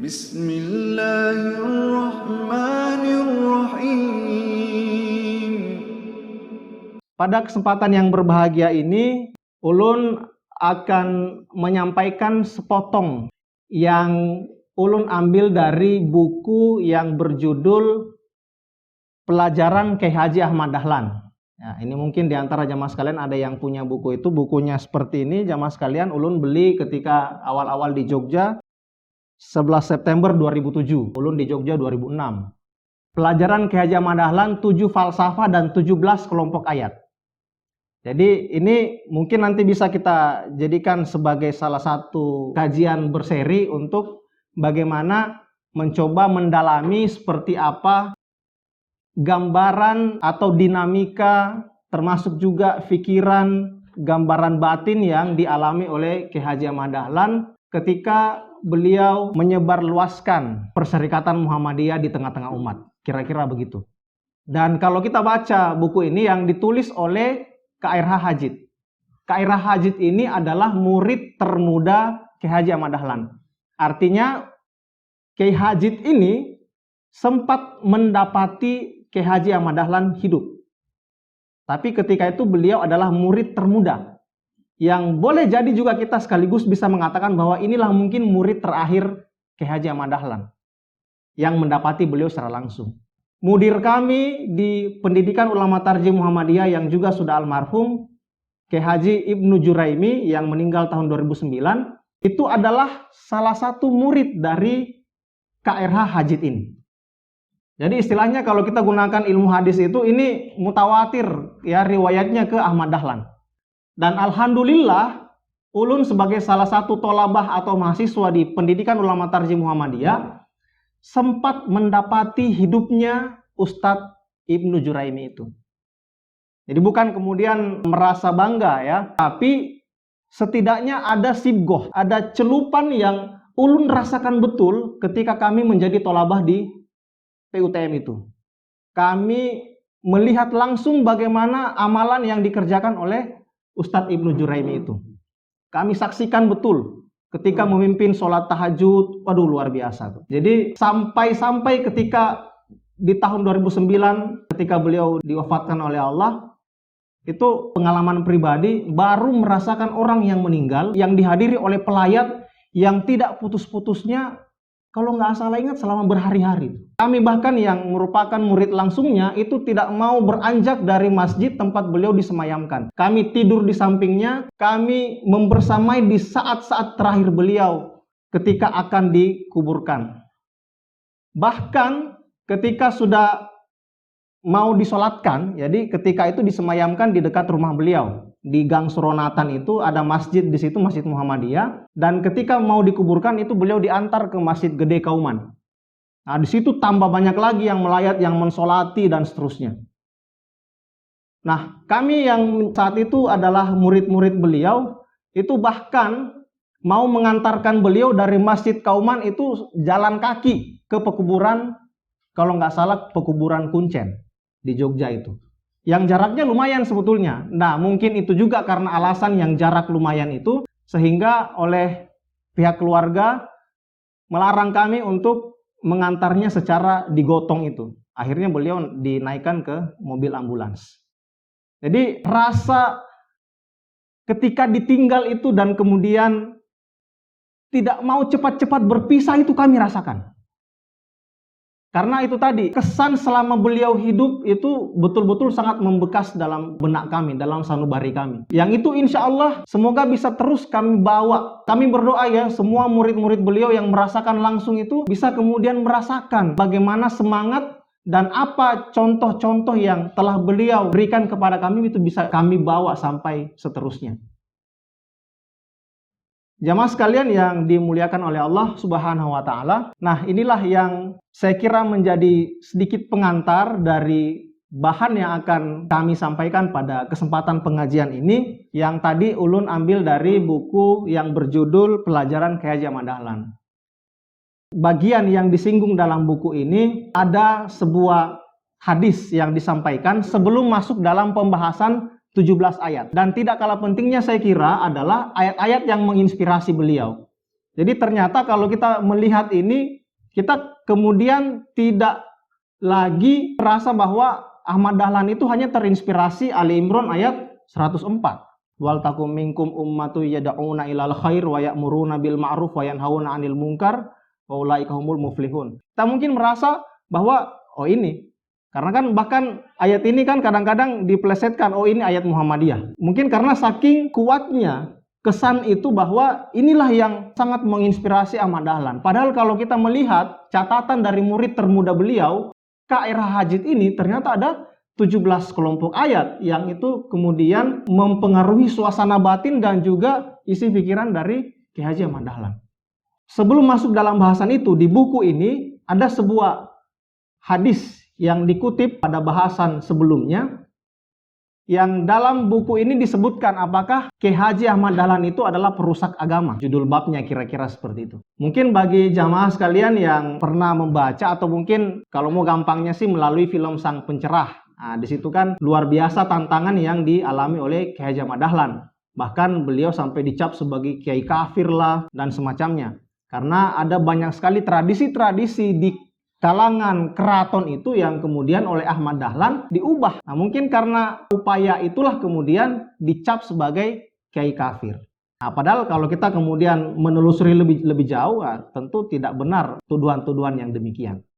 Bismillahirrahmanirrahim. Pada kesempatan yang berbahagia ini, ulun akan menyampaikan sepotong yang ulun ambil dari buku yang berjudul Pelajaran Kyai Haji Ahmad Dahlan. Ya, ini mungkin di antara jamaah sekalian ada yang punya buku itu. Bukunya seperti ini, jamaah sekalian. Ulun beli ketika awal-awal di Jogja, 11 September 2007. Ulun di Jogja 2006. Pelajaran Kyai Haji Ahmad Dahlan, 7 falsafah dan 17 kelompok ayat. Jadi ini mungkin nanti bisa kita jadikan sebagai salah satu kajian berseri untuk bagaimana mencoba mendalami seperti apa gambaran atau dinamika, termasuk juga pikiran, gambaran batin yang dialami oleh Kyai Haji Ahmad Dahlan ketika beliau menyebarluaskan Perserikatan Muhammadiyah di tengah-tengah umat. Kira-kira begitu. Dan kalau kita baca buku ini yang ditulis oleh K.R.H. Hajid. K.R.H. Hajid ini adalah murid termuda Kyai Haji Ahmad Dahlan. Artinya Kyai Hajid ini sempat mendapati Kyai Haji Ahmad Dahlan hidup. Tapi ketika itu beliau adalah murid termuda. Yang boleh jadi juga kita sekaligus bisa mengatakan bahwa inilah mungkin murid terakhir Kyai Haji Ahmad Dahlan yang mendapati beliau secara langsung. Mudir kami di Pendidikan Ulama Tarjih Muhammadiyah yang juga sudah almarhum, Kyai Haji Ibnu Juraimi yang meninggal tahun 2009, itu adalah salah satu murid dari K.R.H. Hajid ini. Jadi istilahnya kalau kita gunakan ilmu hadis itu ini mutawatir ya riwayatnya ke Ahmad Dahlan. Dan alhamdulillah ulun sebagai salah satu tolabah atau mahasiswa di Pendidikan Ulama Tarjih Muhammadiyah sempat mendapati hidupnya Ustadz Ibnu Juraimi itu. Jadi bukan kemudian merasa bangga ya, tapi setidaknya ada sibgoh, ada celupan yang ulun rasakan betul ketika kami menjadi tolabah di PUTM itu. Kami melihat langsung bagaimana amalan yang dikerjakan oleh Ustadz Ibnu Juraimi itu. Kami saksikan betul ketika memimpin sholat tahajud, waduh luar biasa tuh. Jadi sampai ketika di tahun 2009 ketika beliau diwafatkan oleh Allah, itu pengalaman pribadi baru merasakan orang yang meninggal yang dihadiri oleh pelayat yang tidak putus-putusnya, kalau nggak salah ingat selama berhari-hari. Kami bahkan yang merupakan murid langsungnya itu tidak mau beranjak dari masjid tempat beliau disemayamkan. Kami tidur di sampingnya, kami membersamai di saat-saat terakhir beliau ketika akan dikuburkan. Bahkan ketika sudah mau disolatkan, jadi ketika itu disemayamkan di dekat rumah beliau. Di Gang Suronatan itu ada masjid di situ, Masjid Muhammadiyah. Dan ketika mau dikuburkan itu beliau diantar ke Masjid Gede Kauman. Nah di situ tambah banyak lagi yang melayat, yang mensolati dan seterusnya. Nah kami yang saat itu adalah murid-murid beliau, itu bahkan mau mengantarkan beliau dari Masjid Kauman itu jalan kaki ke pekuburan, kalau nggak salah pekuburan Kuncen di Jogja itu. Yang jaraknya lumayan sebetulnya. Nah mungkin itu juga karena alasan yang jarak lumayan itu, sehingga oleh pihak keluarga melarang kami untuk mengantarnya secara digotong itu. Akhirnya beliau dinaikkan ke mobil ambulans. Jadi rasa ketika ditinggal itu dan kemudian tidak mau cepat-cepat berpisah itu kami rasakan. Karena itu tadi, kesan selama beliau hidup itu betul-betul sangat membekas dalam benak kami, dalam sanubari kami. Yang itu insya Allah semoga bisa terus kami bawa. Kami berdoa ya, semua murid-murid beliau yang merasakan langsung itu bisa kemudian merasakan bagaimana semangat dan apa contoh-contoh yang telah beliau berikan kepada kami itu bisa kami bawa sampai seterusnya. Jamaah sekalian yang dimuliakan oleh Allah Subhanahu wa Ta'ala. Nah, inilah yang saya kira menjadi sedikit pengantar dari bahan yang akan kami sampaikan pada kesempatan pengajian ini, yang tadi ulun ambil dari buku yang berjudul Pelajaran Kyai Haji Ahmad Dahlan. Bagian yang disinggung dalam buku ini ada sebuah hadis yang disampaikan sebelum masuk dalam pembahasan 17 ayat. Dan tidak kalah pentingnya saya kira adalah ayat-ayat yang menginspirasi beliau. Jadi ternyata kalau kita melihat ini, kita kemudian tidak lagi merasa bahwa Ahmad Dahlan itu hanya terinspirasi Ali Imran ayat 104. Wal takum minkum ummatu yad'una ilal khair wa ya'muruna bil ma'ruf wa yanhauna 'anil munkar wa ulaika humul muflihun. Kita mungkin merasa bahwa oh ini, karena kan bahkan ayat ini kan kadang-kadang dipelesetkan, oh ini ayat Muhammadiyah. Mungkin karena saking kuatnya kesan itu bahwa inilah yang sangat menginspirasi Ahmad Dahlan. Padahal kalau kita melihat catatan dari murid termuda beliau, K.R.H. Hajid ini ternyata ada 17 kelompok ayat yang itu kemudian mempengaruhi suasana batin dan juga isi pikiran dari Ki Haji Ahmad Dahlan. Sebelum masuk dalam bahasan itu, di buku ini ada sebuah hadis yang dikutip pada bahasan sebelumnya, yang dalam buku ini disebutkan apakah Ki Haji Ahmad Dahlan itu adalah perusak agama. Judul babnya kira-kira seperti itu. Mungkin bagi jamaah sekalian yang pernah membaca atau mungkin kalau mau gampangnya sih melalui film Sang Pencerah. Nah, di situ kan luar biasa tantangan yang dialami oleh Ki Haji Ahmad Dahlan. Bahkan beliau sampai dicap sebagai kiai kafir lah dan semacamnya. Karena ada banyak sekali tradisi-tradisi di kalangan keraton itu yang kemudian oleh Ahmad Dahlan diubah. Nah, mungkin karena upaya itulah kemudian dicap sebagai kiai kafir. Nah, padahal kalau kita kemudian menelusuri lebih jauh, tentu tidak benar tuduhan-tuduhan yang demikian.